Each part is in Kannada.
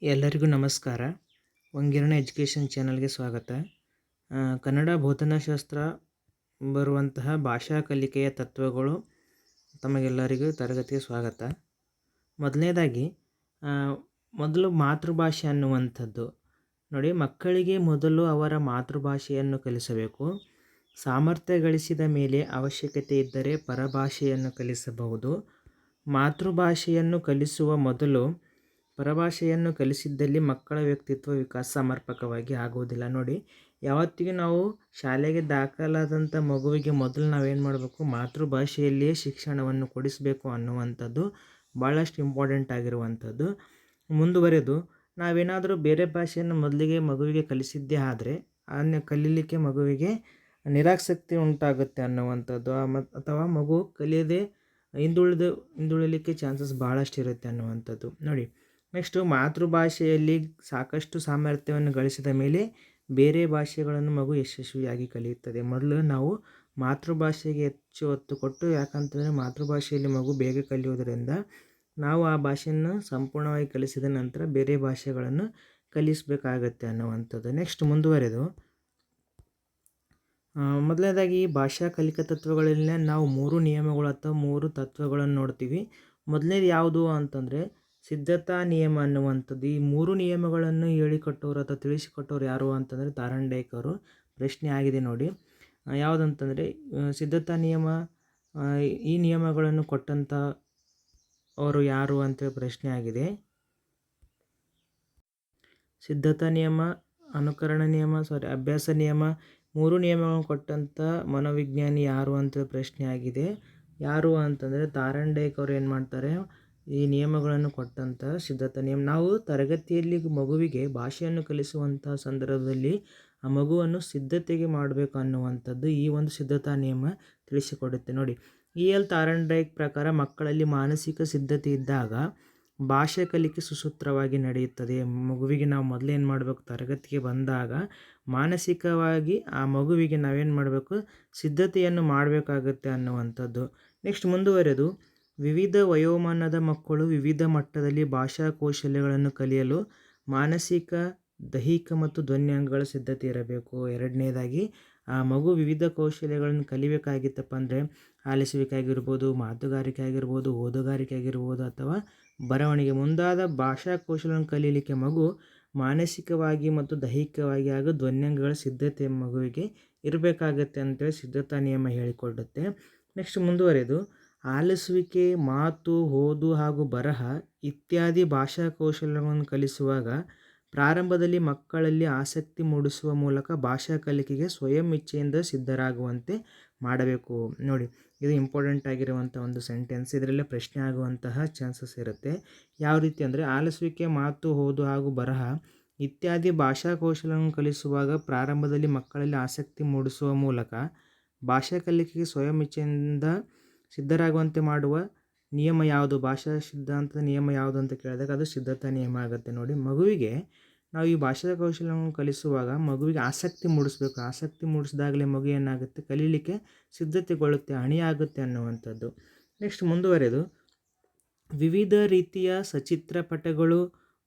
ಎಲ್ಲರಿಗೂ ನಮಸ್ಕಾರ. ವಂಗಿರಣ ಎಜುಕೇಷನ್ ಚಾನಲ್ಗೆ ಸ್ವಾಗತ. ಕನ್ನಡ ಬೋಧನಾಶಾಸ್ತ್ರ ಬರುವಂತಹ ಭಾಷಾ ಕಲಿಕೆಯ ತತ್ವಗಳು ತಮಗೆಲ್ಲರಿಗೂ ತರಗತಿಗೆ ಸ್ವಾಗತ. ಮೊದಲನೇದಾಗಿ ಮೊದಲು ಮಾತೃಭಾಷೆ ಅನ್ನುವಂಥದ್ದು ನೋಡಿ, ಮಕ್ಕಳಿಗೆ ಮೊದಲು ಅವರ ಮಾತೃಭಾಷೆಯನ್ನು ಕಲಿಸಬೇಕು. ಸಾಮರ್ಥ್ಯ ಗಳಿಸಿದ ಮೇಲೆ ಅವಶ್ಯಕತೆ ಇದ್ದರೆ ಪರಭಾಷೆಯನ್ನು ಕಲಿಸಬಹುದು. ಮಾತೃಭಾಷೆಯನ್ನು ಕಲಿಸುವ ಮೊದಲು ಪರಭಾಷೆಯನ್ನು ಕಲಿಸಿದ್ದಲ್ಲಿ ಮಕ್ಕಳ ವ್ಯಕ್ತಿತ್ವ ವಿಕಾಸ ಸಮರ್ಪಕವಾಗಿ ಆಗುವುದಿಲ್ಲ. ನೋಡಿ, ಯಾವತ್ತಿಗೂ ನಾವು ಶಾಲೆಗೆ ದಾಖಲಾದಂಥ ಮಗುವಿಗೆ ಮೊದಲು ನಾವೇನು ಮಾಡಬೇಕು, ಮಾತೃಭಾಷೆಯಲ್ಲಿಯೇ ಶಿಕ್ಷಣವನ್ನು ಕೊಡಿಸಬೇಕು ಅನ್ನುವಂಥದ್ದು ಭಾಳಷ್ಟು ಇಂಪಾರ್ಟೆಂಟ್ ಆಗಿರುವಂಥದ್ದು. ಮುಂದುವರೆದು ನಾವೇನಾದರೂ ಬೇರೆ ಭಾಷೆಯನ್ನು ಮೊದಲಿಗೆ ಮಗುವಿಗೆ ಕಲಿಸಿದ್ದೇ ಆದರೆ ಕಲೀಲಿಕ್ಕೆ ಮಗುವಿಗೆ ನಿರಾಸಕ್ತಿ ಉಂಟಾಗುತ್ತೆ ಅನ್ನುವಂಥದ್ದು, ಅಥವಾ ಮಗು ಕಲಿಯದೆ ಹಿಂದುಳಿಲಿಕ್ಕೆ ಚಾನ್ಸಸ್ ಭಾಳಷ್ಟು ಇರುತ್ತೆ ಅನ್ನುವಂಥದ್ದು. ನೋಡಿ, ನೆಕ್ಸ್ಟು ಮಾತೃಭಾಷೆಯಲ್ಲಿ ಸಾಕಷ್ಟು ಸಾಮರ್ಥ್ಯವನ್ನು ಗಳಿಸಿದ ಮೇಲೆ ಬೇರೆ ಭಾಷೆಗಳನ್ನು ಮಗು ಯಶಸ್ವಿಯಾಗಿ ಕಲಿಯುತ್ತದೆ. ಮೊದಲು ನಾವು ಮಾತೃಭಾಷೆಗೆ ಹೆಚ್ಚು ಒತ್ತು ಕೊಟ್ಟು, ಯಾಕಂತಂದರೆ ಮಾತೃಭಾಷೆಯಲ್ಲಿ ಮಗು ಬೇಗ ಕಲಿಯೋದರಿಂದ ನಾವು ಆ ಭಾಷೆಯನ್ನು ಸಂಪೂರ್ಣವಾಗಿ ಕಲಿಸಿದ ನಂತರ ಬೇರೆ ಭಾಷೆಗಳನ್ನು ಕಲಿಸಬೇಕಾಗತ್ತೆ ಅನ್ನುವಂಥದ್ದು. ನೆಕ್ಸ್ಟ್ ಮುಂದುವರೆದು ಮೊದಲನೇದಾಗಿ ಭಾಷಾ ಕಲಿಕಾ ತತ್ವಗಳಲ್ಲಿ ನಾವು 3 ನಿಯಮಗಳು ಅಥವಾ 3 ತತ್ವಗಳನ್ನು ನೋಡ್ತೀವಿ. ಮೊದಲನೇದು ಯಾವುದು ಅಂತಂದರೆ ಸಿದ್ಧತಾ ನಿಯಮ ಅನ್ನುವಂಥದ್ದು. ಈ 3 ನಿಯಮಗಳನ್ನು ಹೇಳಿಕೊಟ್ಟವರು ಅಥವಾ ತಿಳಿಸಿಕೊಟ್ಟವರು ಯಾರು ಅಂತಂದರೆ ತಾರಣ್ಯಕ್ ಅವರು. ಪ್ರಶ್ನೆ ಆಗಿದೆ ನೋಡಿ, ಯಾವುದಂತಂದರೆ ಸಿದ್ಧತಾ ನಿಯಮ, ಈ ನಿಯಮಗಳನ್ನು ಕೊಟ್ಟಂಥ ಅವರು ಯಾರು ಅಂತೇಳಿ ಪ್ರಶ್ನೆ ಆಗಿದೆ. ಸಿದ್ಧತಾ ನಿಯಮ, ಅನುಕರಣ ನಿಯಮ, ಅಭ್ಯಾಸ ನಿಯಮ, 3 ನಿಯಮಗಳನ್ನು ಕೊಟ್ಟಂಥ ಮನೋವಿಜ್ಞಾನಿ ಯಾರು ಅಂತೇಳಿ ಪ್ರಶ್ನೆ ಆಗಿದೆ. ಯಾರು ಅಂತಂದರೆ ತಾರಣ್ಯಕ್ ಅವರು ಏನು ಮಾಡ್ತಾರೆ, ಈ ನಿಯಮಗಳನ್ನು ಕೊಟ್ಟಂಥ ಸಿದ್ಧತಾ ನಿಯಮ. ನಾವು ತರಗತಿಯಲ್ಲಿ ಮಗುವಿಗೆ ಭಾಷೆಯನ್ನು ಕಲಿಸುವಂಥ ಸಂದರ್ಭದಲ್ಲಿ ಆ ಮಗುವನ್ನು ಸಿದ್ಧತೆಗೆ ಮಾಡಬೇಕು ಅನ್ನುವಂಥದ್ದು ಈ ಒಂದು ಸಿದ್ಧತಾ ನಿಯಮ ತಿಳಿಸಿಕೊಡುತ್ತೆ. ನೋಡಿ, ಎಲ್ ತಾರಣ್ಯಕ್ ಪ್ರಕಾರ ಮಕ್ಕಳಲ್ಲಿ ಮಾನಸಿಕ ಸಿದ್ಧತೆ ಇದ್ದಾಗ ಭಾಷೆ ಕಲಿಕೆ ಸುಸೂತ್ರವಾಗಿ ನಡೆಯುತ್ತದೆ. ಮಗುವಿಗೆ ನಾವು ಮೊದಲೇನು ಮಾಡಬೇಕು, ತರಗತಿಗೆ ಬಂದಾಗ ಮಾನಸಿಕವಾಗಿ ಆ ಮಗುವಿಗೆ ನಾವೇನು ಮಾಡಬೇಕು, ಸಿದ್ಧತೆಯನ್ನು ಮಾಡಬೇಕಾಗುತ್ತೆ ಅನ್ನುವಂಥದ್ದು. ನೆಕ್ಸ್ಟ್ ಮುಂದುವರೆದು ವಿವಿಧ ವಯೋಮಾನದ ಮಕ್ಕಳು ವಿವಿಧ ಮಟ್ಟದಲ್ಲಿ ಭಾಷಾ ಕೌಶಲ್ಯಗಳನ್ನು ಕಲಿಯಲು ಮಾನಸಿಕ, ದೈಹಿಕ ಮತ್ತು ಧ್ವನ್ಯಾಂಗಗಳ ಸಿದ್ಧತೆ ಇರಬೇಕು. ಎರಡನೇದಾಗಿ ಆ ಮಗು ವಿವಿಧ ಕೌಶಲ್ಯಗಳನ್ನು ಕಲಿಬೇಕಾಗಿತ್ತಪ್ಪ ಅಂದರೆ ಆಲಿಸುವಿಕೆ ಆಗಿರ್ಬೋದು, ಮಾತುಗಾರಿಕೆ ಆಗಿರ್ಬೋದು, ಓದುಗಾರಿಕೆ ಆಗಿರ್ಬೋದು, ಅಥವಾ ಬರವಣಿಗೆ ಮುಂದಾದ ಭಾಷಾ ಕೌಶಲ್ಯವನ್ನು ಕಲೀಲಿಕ್ಕೆ ಮಗು ಮಾನಸಿಕವಾಗಿ ಮತ್ತು ದೈಹಿಕವಾಗಿ ಹಾಗೂ ಧ್ವನ್ಯಾಂಗಗಳ ಸಿದ್ಧತೆ ಮಗುವಿಗೆ ಇರಬೇಕಾಗತ್ತೆ ಅಂತೇಳಿ ಸಿದ್ಧತಾ ನಿಯಮ ಹೇಳಿಕೊಡುತ್ತೆ. ನೆಕ್ಸ್ಟ್ ಮುಂದುವರೆದು ಆಲಿಸುವಿಕೆ, ಮಾತು, ಓದು ಹಾಗೂ ಬರಹ ಇತ್ಯಾದಿ ಭಾಷಾ ಕೌಶಲ್ಯಗಳನ್ನು ಕಲಿಸುವಾಗ ಪ್ರಾರಂಭದಲ್ಲಿ ಮಕ್ಕಳಲ್ಲಿ ಆಸಕ್ತಿ ಮೂಡಿಸುವ ಮೂಲಕ ಭಾಷಾ ಕಲಿಕೆಗೆ ಸ್ವಯಂ ಇಚ್ಛೆಯಿಂದ ಸಿದ್ಧರಾಗುವಂತೆ ಮಾಡಬೇಕು. ನೋಡಿ, ಇದು ಇಂಪಾರ್ಟೆಂಟ್ ಆಗಿರುವಂಥ ಒಂದು ಸೆಂಟೆನ್ಸ್. ಇದರಲ್ಲೇ ಪ್ರಶ್ನೆ ಆಗುವಂತಹ ಚಾನ್ಸಸ್ ಇರುತ್ತೆ. ಯಾವ ರೀತಿ ಅಂದರೆ ಆಲಿಸುವಿಕೆ, ಮಾತು, ಓದು ಹಾಗೂ ಬರಹ ಇತ್ಯಾದಿ ಭಾಷಾ ಕೌಶಲ್ಯಗಳನ್ನು ಕಲಿಸುವಾಗ ಪ್ರಾರಂಭದಲ್ಲಿ ಮಕ್ಕಳಲ್ಲಿ ಆಸಕ್ತಿ ಮೂಡಿಸುವ ಮೂಲಕ ಭಾಷಾ ಕಲಿಕೆಗೆ ಸ್ವಯಂ ಇಚ್ಛೆಯಿಂದ ಸಿದ್ಧರಾಗುವಂತೆ ಮಾಡುವ ನಿಯಮ ಯಾವುದು, ಭಾಷಾ ಸಿದ್ಧಾಂತದ ನಿಯಮ ಯಾವುದು ಅಂತ ಕೇಳಿದಾಗ ಅದು ಸಿದ್ಧತಾ ನಿಯಮ ಆಗುತ್ತೆ. ನೋಡಿ, ಮಗುವಿಗೆ ನಾವು ಈ ಭಾಷಾ ಕೌಶಲ್ಯವನ್ನು ಕಲಿಸುವಾಗ ಮಗುವಿಗೆ ಆಸಕ್ತಿ ಮೂಡಿಸ್ಬೇಕು. ಆಸಕ್ತಿ ಮೂಡಿಸಿದಾಗಲೇ ಮಗು ಏನಾಗುತ್ತೆ, ಕಲೀಲಿಕ್ಕೆ ಸಿದ್ಧತೆಗೊಳ್ಳುತ್ತೆ, ಅಣಿಯಾಗುತ್ತೆ ಅನ್ನುವಂಥದ್ದು. ನೆಕ್ಸ್ಟ್ ಮುಂದುವರೆದು ವಿವಿಧ ರೀತಿಯ ಸಚಿತ್ರ ಪಟಗಳು,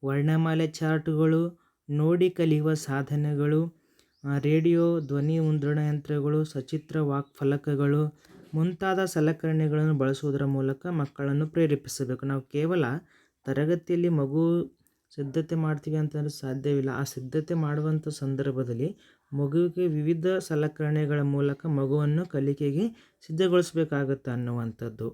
ವರ್ಣಮಾಲೆ ಚಾರ್ಟುಗಳು, ನೋಡಿ ಕಲಿಯುವ ಸಾಧನಗಳು, ರೇಡಿಯೋ, ಧ್ವನಿ ಮುದ್ರಣ ಯಂತ್ರಗಳು, ಸಚಿತ್ರ ವಾಕ್ಫಲಕಗಳು ಮುಂತಾದ ಸಲಕರಣೆಗಳನ್ನು ಬಳಸುವುದರ ಮೂಲಕ ಮಕ್ಕಳನ್ನು ಪ್ರೇರೇಪಿಸಬೇಕು. ನಾವು ಕೇವಲ ತರಗತಿಯಲ್ಲಿ ಮಗು ಸಿದ್ಧತೆ ಮಾಡ್ತೀವಿ ಅಂತಂದರೆ ಸಾಧ್ಯವಿಲ್ಲ. ಆ ಸಿದ್ಧತೆ ಮಾಡುವಂಥ ಸಂದರ್ಭದಲ್ಲಿ ಮಗುವಿಗೆ ವಿವಿಧ ಸಲಕರಣೆಗಳ ಮೂಲಕ ಮಗುವನ್ನು ಕಲಿಕೆಗೆ ಸಿದ್ಧಗೊಳಿಸಬೇಕಾಗುತ್ತೆ ಅನ್ನುವಂಥದ್ದು.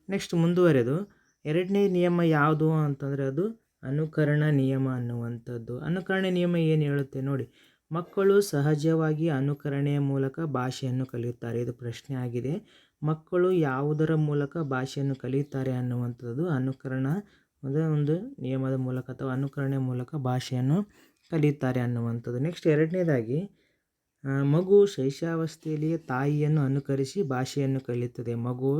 ನೆಕ್ಸ್ಟ್ ಮುಂದುವರೆದು ಎರಡನೇ ನಿಯಮ ಯಾವುದು ಅಂತಂದರೆ ಅದು ಅನುಕರಣ ನಿಯಮ ಅನ್ನುವಂಥದ್ದು. ಅನುಕರಣೆ ನಿಯಮ ಏನು ಹೇಳುತ್ತೆ ನೋಡಿ, ಮಕ್ಕಳು ಸಹಜವಾಗಿ ಅನುಕರಣೆಯ ಮೂಲಕ ಭಾಷೆಯನ್ನು ಕಲಿಯುತ್ತಾರೆ. ಇದು ಪ್ರಶ್ನೆ ಆಗಿದೆ. ಮಕ್ಕಳು ಯಾವುದರ ಮೂಲಕ ಭಾಷೆಯನ್ನು ಕಲಿಯುತ್ತಾರೆ ಅನ್ನುವಂಥದ್ದು ಅನುಕರಣ ಒಂದು ನಿಯಮದ ಮೂಲಕ ಅಥವಾ ಅನುಕರಣೆ ಮೂಲಕ ಭಾಷೆಯನ್ನು ಕಲಿಯುತ್ತಾರೆ ಅನ್ನುವಂಥದ್ದು. ನೆಕ್ಸ್ಟ್ ಎರಡನೇದಾಗಿ ಮಗು ಶೈಶವಾವಸ್ಥೆಯಲ್ಲಿಯೇ ತಾಯಿಯನ್ನು ಅನುಕರಿಸಿ ಭಾಷೆಯನ್ನು ಕಲಿಯುತ್ತದೆ. ಮಗು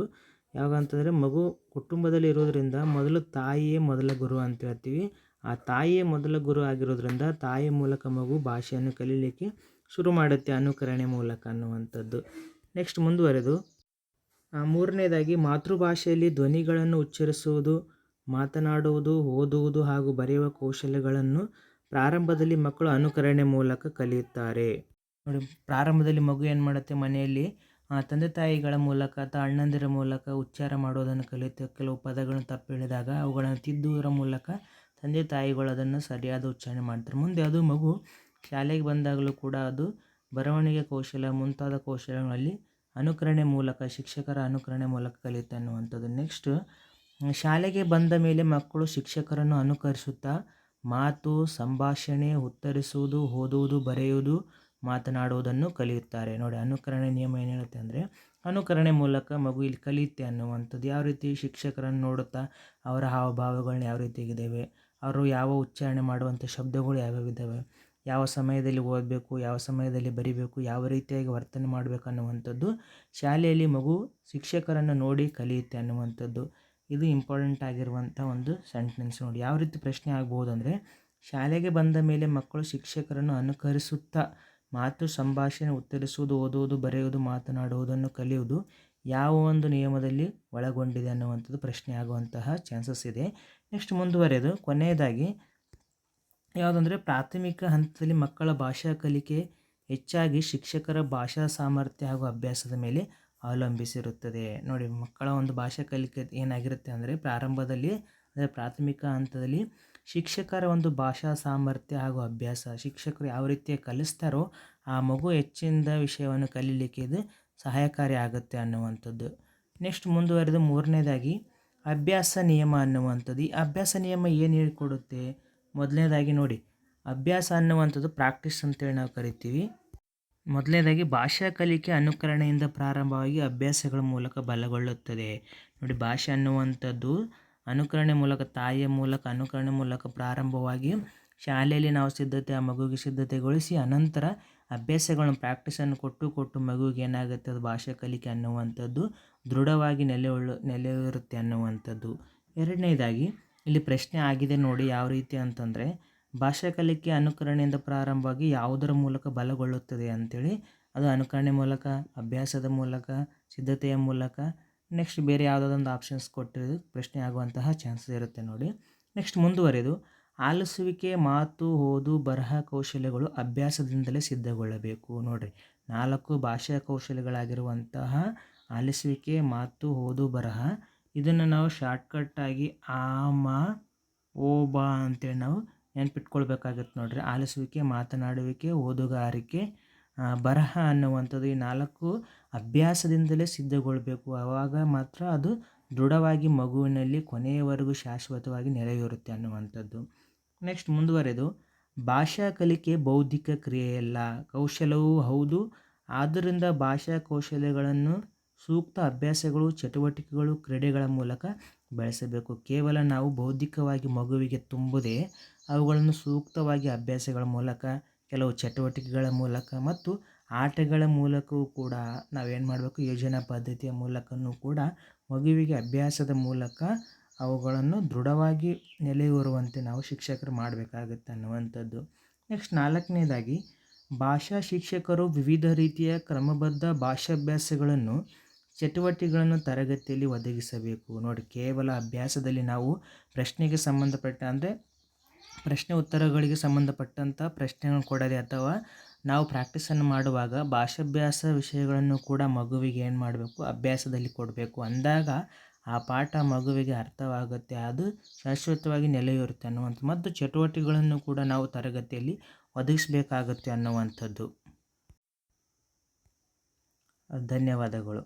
ಯಾವಾಗಂತಂದರೆ ಮಗು ಕುಟುಂಬದಲ್ಲಿ ಇರೋದರಿಂದ ಮೊದಲು ತಾಯಿಯೇ ಮೊದಲ ಗುರು ಅಂತ ಹೇಳ್ತೀವಿ. ಆ ತಾಯಿಯೇ ಮೊದಲ ಗುರು ಆಗಿರೋದ್ರಿಂದ ತಾಯಿ ಮೂಲಕ ಮಗು ಭಾಷೆಯನ್ನು ಕಲೀಲಿಕ್ಕೆ ಶುರು ಮಾಡುತ್ತೆ, ಅನುಕರಣೆ ಮೂಲಕ ಅನ್ನುವಂಥದ್ದು. ನೆಕ್ಸ್ಟ್ ಮುಂದುವರೆದು ಮೂರನೇದಾಗಿ ಮಾತೃಭಾಷೆಯಲ್ಲಿ ಧ್ವನಿಗಳನ್ನು ಉಚ್ಚರಿಸುವುದು ಮಾತನಾಡುವುದು, ಓದುವುದು ಹಾಗೂ ಬರೆಯುವ ಕೌಶಲ್ಯಗಳನ್ನು ಪ್ರಾರಂಭದಲ್ಲಿ ಮಕ್ಕಳು ಅನುಕರಣೆ ಮೂಲಕ ಕಲಿಯುತ್ತಾರೆ. ನೋಡಿ, ಪ್ರಾರಂಭದಲ್ಲಿ ಮಗು ಏನು ಮಾಡುತ್ತೆ, ಮನೆಯಲ್ಲಿ ತಂದೆ ತಾಯಿಗಳ ಮೂಲಕ ಅಥವಾ ಅಣ್ಣಂದಿರ ಮೂಲಕ ಉಚ್ಚಾರ ಮಾಡೋದನ್ನು ಕಲಿಯುತ್ತೆ. ಕೆಲವು ಪದಗಳನ್ನು ತಪ್ಪು ಹೇಳಿದಾಗ ಅವುಗಳನ್ನು ತಿದ್ದುವುದರ ಮೂಲಕ ತಂದೆ ತಾಯಿಗಳು ಅದನ್ನು ಸರಿಯಾದ ಉಚ್ಚಾರಣೆ ಮಾಡ್ತಾರೆ. ಮುಂದೆ ಅದು ಮಗು ಶಾಲೆಗೆ ಬಂದಾಗಲೂ ಕೂಡ ಅದು ಬರವಣಿಗೆ ಕೌಶಲ್ಯ ಮುಂತಾದ ಕೌಶಲ್ಯಗಳಲ್ಲಿ ಅನುಕರಣೆ ಮೂಲಕ, ಶಿಕ್ಷಕರ ಅನುಕರಣೆ ಮೂಲಕ ಕಲಿಯುತ್ತೆ ಅನ್ನುವಂಥದ್ದು. ನೆಕ್ಸ್ಟ್, ಶಾಲೆಗೆ ಬಂದ ಮೇಲೆ ಮಕ್ಕಳು ಶಿಕ್ಷಕರನ್ನು ಅನುಕರಿಸುತ್ತಾ ಮಾತು, ಸಂಭಾಷಣೆ, ಉತ್ತರಿಸುವುದು, ಓದುವುದು, ಬರೆಯುವುದು, ಮಾತನಾಡುವುದನ್ನು ಕಲಿಯುತ್ತಾರೆ. ನೋಡಿ, ಅನುಕರಣೆ ನಿಯಮ ಏನು ಹೇಳುತ್ತೆ ಅಂದರೆ, ಅನುಕರಣೆ ಮೂಲಕ ಮಗು ಇಲ್ಲಿ ಕಲಿಯುತ್ತೆ ಅನ್ನುವಂಥದ್ದು. ಯಾವ ರೀತಿ? ಶಿಕ್ಷಕರನ್ನು ನೋಡುತ್ತಾ ಅವರ ಹಾವಭಾವಗಳನ್ನ ಯಾವ ರೀತಿಯಾಗಿದ್ದಾವೆ, ಅವರು ಯಾವ ಉಚ್ಚಾರಣೆ ಮಾಡುವಂಥ ಶಬ್ದಗಳು ಯಾವ್ಯಾವಿದ್ದಾವೆ, ಯಾವ ಸಮಯದಲ್ಲಿ ಓದಬೇಕು, ಯಾವ ಸಮಯದಲ್ಲಿ ಬರಿಬೇಕು, ಯಾವ ರೀತಿಯಾಗಿ ವರ್ತನೆ ಮಾಡಬೇಕು ಅನ್ನುವಂಥದ್ದು ಶಾಲೆಯಲ್ಲಿ ಮಗು ಶಿಕ್ಷಕರನ್ನು ನೋಡಿ ಕಲಿಯುತ್ತೆ ಅನ್ನುವಂಥದ್ದು. ಇದು ಇಂಪಾರ್ಟೆಂಟ್ ಆಗಿರುವಂಥ ಒಂದು ಸೆಂಟೆನ್ಸ್. ನೋಡಿ, ಯಾವ ರೀತಿ ಪ್ರಶ್ನೆ ಆಗ್ಬೋದು ಅಂದರೆ, ಶಾಲೆಗೆ ಬಂದ ಮೇಲೆ ಮಕ್ಕಳು ಶಿಕ್ಷಕರನ್ನು ಅನುಕರಿಸುತ್ತಾ ಮಾತು, ಸಂಭಾಷಣೆ, ಉತ್ತರಿಸುವುದು, ಓದುವುದು, ಬರೆಯುವುದು, ಮಾತನಾಡುವುದನ್ನು ಕಲಿಯುವುದು ಯಾವ ಒಂದು ನಿಯಮದಲ್ಲಿ ಒಳಗೊಂಡಿದೆ ಅನ್ನುವಂಥದ್ದು ಪ್ರಶ್ನೆ ಆಗುವಂತಹ ಚಾನ್ಸಸ್ ಇದೆ. ನೆಕ್ಸ್ಟ್ ಮುಂದುವರೆದು ಕೊನೆಯದಾಗಿ ಯಾವುದಂದರೆ, ಪ್ರಾಥಮಿಕ ಹಂತದಲ್ಲಿ ಮಕ್ಕಳ ಭಾಷಾ ಕಲಿಕೆ ಹೆಚ್ಚಾಗಿ ಶಿಕ್ಷಕರ ಭಾಷಾ ಸಾಮರ್ಥ್ಯ ಹಾಗೂ ಅಭ್ಯಾಸದ ಮೇಲೆ ಅವಲಂಬಿಸಿರುತ್ತದೆ. ನೋಡಿ, ಮಕ್ಕಳ ಒಂದು ಭಾಷಾ ಕಲಿಕೆ ಏನಾಗಿರುತ್ತೆ ಅಂದರೆ, ಪ್ರಾರಂಭದಲ್ಲಿ ಅಂದರೆ ಪ್ರಾಥಮಿಕ ಹಂತದಲ್ಲಿ ಶಿಕ್ಷಕರ ಒಂದು ಭಾಷಾ ಸಾಮರ್ಥ್ಯ ಹಾಗೂ ಅಭ್ಯಾಸ, ಶಿಕ್ಷಕರು ಯಾವ ರೀತಿಯಾಗಿ ಕಲಿಸ್ತಾರೋ ಆ ಮಗು ಹೆಚ್ಚಿನ ವಿಷಯವನ್ನು ಕಲೀಲಿಕ್ಕೆ ಇದು ಸಹಾಯಕಾರಿ ಆಗುತ್ತೆ ಅನ್ನುವಂಥದ್ದು. ನೆಕ್ಸ್ಟ್ ಮುಂದುವರೆದು ಮೂರನೇದಾಗಿ ಅಭ್ಯಾಸ ನಿಯಮ ಅನ್ನುವಂಥದ್ದು. ಈ ಅಭ್ಯಾಸ ನಿಯಮ ಏನು ಹೇಳಿಕೊಡುತ್ತೆ? ಮೊದಲನೇದಾಗಿ ನೋಡಿ, ಅಭ್ಯಾಸ ಅನ್ನುವಂಥದ್ದು ಪ್ರಾಕ್ಟೀಸ್ ಅಂತೇಳಿ ನಾವು ಕರಿತೀವಿ. ಮೊದಲನೇದಾಗಿ ಭಾಷಾ ಕಲಿಕೆ ಅನುಕರಣೆಯಿಂದ ಪ್ರಾರಂಭವಾಗಿ ಅಭ್ಯಾಸಗಳ ಮೂಲಕ ಬಲಗೊಳ್ಳುತ್ತದೆ. ನೋಡಿ, ಭಾಷೆ ಅನ್ನುವಂಥದ್ದು ಅನುಕರಣೆ ಮೂಲಕ, ತಾಯಿಯ ಮೂಲಕ ಅನುಕರಣೆ ಮೂಲಕ ಪ್ರಾರಂಭವಾಗಿ ಶಾಲೆಯಲ್ಲಿ ನಾವು ಆ ಮಗುವಿಗೆ ಸಿದ್ಧತೆಗೊಳಿಸಿ ಅನಂತರ ಅಭ್ಯಾಸಗಳನ್ನು ಪ್ರಾಕ್ಟೀಸನ್ನು ಕೊಟ್ಟು ಮಗುವಿಗೆ ಏನಾಗುತ್ತೆ, ಅದು ಭಾಷಾ ಕಲಿಕೆ ಅನ್ನುವಂಥದ್ದು ದೃಢವಾಗಿ ನೆಲೆಯೂರುತ್ತೆ ಅನ್ನುವಂಥದ್ದು. ಎರಡನೇದಾಗಿ ಇಲ್ಲಿ ಪ್ರಶ್ನೆ ಆಗಿದೆ ನೋಡಿ, ಯಾವ ರೀತಿ ಅಂತಂದರೆ, ಭಾಷಾ ಕಲಿಕೆ ಅನುಕರಣೆಯಿಂದ ಪ್ರಾರಂಭವಾಗಿ ಯಾವುದರ ಮೂಲಕ ಬಲಗೊಳ್ಳುತ್ತದೆ ಅಂಥೇಳಿ. ಅದು ಅನುಕರಣೆ ಮೂಲಕ, ಅಭ್ಯಾಸದ ಮೂಲಕ, ಸಿದ್ಧತೆಯ ಮೂಲಕ, ನೆಕ್ಸ್ಟ್ ಬೇರೆ ಯಾವುದಾದೊಂದು ಆಪ್ಷನ್ಸ್ ಕೊಟ್ಟಿರೋದು ಪ್ರಶ್ನೆ ಆಗುವಂತಹ ಚಾನ್ಸಸ್ ಇರುತ್ತೆ ನೋಡಿ. ನೆಕ್ಸ್ಟ್ ಮುಂದುವರೆದು ಆಲಿಸುವಿಕೆ, ಮಾತು, ಓದು, ಬರಹ ಕೌಶಲ್ಯಗಳು ಅಭ್ಯಾಸದಿಂದಲೇ ಸಿದ್ಧಗೊಳ್ಳಬೇಕು. ನೋಡಿರಿ, 4 ಭಾಷಾ ಕೌಶಲ್ಯಗಳಾಗಿರುವಂತಹ ಆಲಿಸುವಿಕೆ, ಮಾತು, ಓದು, ಬರಹ ಇದನ್ನು ನಾವು ಶಾರ್ಟ್ಕಟ್ಟಾಗಿ ಆ, ಮ, ಓ, ಬ ಅಂತೇಳಿ ನಾವು ನೆನ್ಪಿಟ್ಕೊಳ್ಬೇಕಾಗತ್ತೆ ನೋಡಿರಿ. ಆಲಿಸುವಿಕೆ, ಮಾತನಾಡುವಿಕೆ, ಓದುಗಾರಿಕೆ, ಬರಹ ಅನ್ನುವಂಥದ್ದು ಈ 4 ಅಭ್ಯಾಸದಿಂದಲೇ ಸಿದ್ಧಗೊಳ್ಳಬೇಕು. ಆವಾಗ ಮಾತ್ರ ಅದು ದೃಢವಾಗಿ ಮಗುವಿನಲ್ಲಿ ಕೊನೆಯವರೆಗೂ ಶಾಶ್ವತವಾಗಿ ನೆಲೆಯೂರುತ್ತೆ ಅನ್ನುವಂಥದ್ದು. ನೆಕ್ಸ್ಟ್ ಮುಂದುವರೆದು ಭಾಷಾ ಕಲಿಕೆ ಬೌದ್ಧಿಕ ಕ್ರಿಯೆಯಲ್ಲ, ಕೌಶಲವೂ ಹೌದು. ಆದ್ದರಿಂದ ಭಾಷಾ ಕೌಶಲ್ಯಗಳನ್ನು ಸೂಕ್ತ ಅಭ್ಯಾಸಗಳು, ಚಟುವಟಿಕೆಗಳು, ಕ್ರೀಡೆಗಳ ಮೂಲಕ ಬೆಳೆಸಬೇಕು. ಕೇವಲ ನಾವು ಬೌದ್ಧಿಕವಾಗಿ ಮಗುವಿಗೆ ತುಂಬದೆ ಅವುಗಳನ್ನು ಸೂಕ್ತವಾಗಿ ಅಭ್ಯಾಸಗಳ ಮೂಲಕ, ಕೆಲವು ಚಟುವಟಿಕೆಗಳ ಮೂಲಕ ಮತ್ತು ಆಟಗಳ ಮೂಲಕವೂ ಕೂಡ ನಾವೇನು ಮಾಡಬೇಕು, ಯೋಜನಾ ಪದ್ಧತಿಯ ಮೂಲಕವೂ ಕೂಡ ಮಗುವಿಗೆ ಅಭ್ಯಾಸದ ಮೂಲಕ ಅವುಗಳನ್ನು ದೃಢವಾಗಿ ನೆಲೆಯೂರುವಂತೆ ನಾವು ಶಿಕ್ಷಕರು ಮಾಡಬೇಕಾಗುತ್ತೆ ಅನ್ನುವಂಥದ್ದು. ನೆಕ್ಸ್ಟ್ 4ನೇದಾಗಿ ಭಾಷಾ ಶಿಕ್ಷಕರು ವಿವಿಧ ರೀತಿಯ ಕ್ರಮಬದ್ಧ ಭಾಷಾಭ್ಯಾಸಗಳನ್ನು, ಚಟುವಟಿಕೆಗಳನ್ನು ತರಗತಿಯಲ್ಲಿ ಒದಗಿಸಬೇಕು. ನೋಡಿ, ಕೇವಲ ಅಭ್ಯಾಸದಲ್ಲಿ ನಾವು ಪ್ರಶ್ನೆಗೆ ಸಂಬಂಧಪಟ್ಟ ಅಂದರೆ ಪ್ರಶ್ನೆ ಉತ್ತರಗಳಿಗೆ ಸಂಬಂಧಪಟ್ಟಂಥ ಪ್ರಶ್ನೆಗಳನ್ನು ಕೊಡದೆ ಅಥವಾ ನಾವು ಪ್ರಾಕ್ಟೀಸನ್ನು ಮಾಡುವಾಗ ಭಾಷಾಭ್ಯಾಸ ವಿಷಯಗಳನ್ನು ಕೂಡ ಮಗುವಿಗೆ ಏನು ಮಾಡಬೇಕು, ಅಭ್ಯಾಸದಲ್ಲಿ ಕೊಡಬೇಕು. ಅಂದಾಗ ಆ ಪಾಠ ಮಗುವಿಗೆ ಅರ್ಥವಾಗುತ್ತೆ, ಅದು ಶಾಶ್ವತವಾಗಿ ನೆಲೆಯೂರುತ್ತೆ ಅನ್ನುವಂಥದ್ದು. ಮತ್ತು ಚಟುವಟಿಕೆಗಳನ್ನು ಕೂಡ ನಾವು ತರಗತಿಯಲ್ಲಿ ಒದಗಿಸಬೇಕಾಗುತ್ತೆ ಅನ್ನುವಂಥದ್ದು. ಧನ್ಯವಾದಗಳು.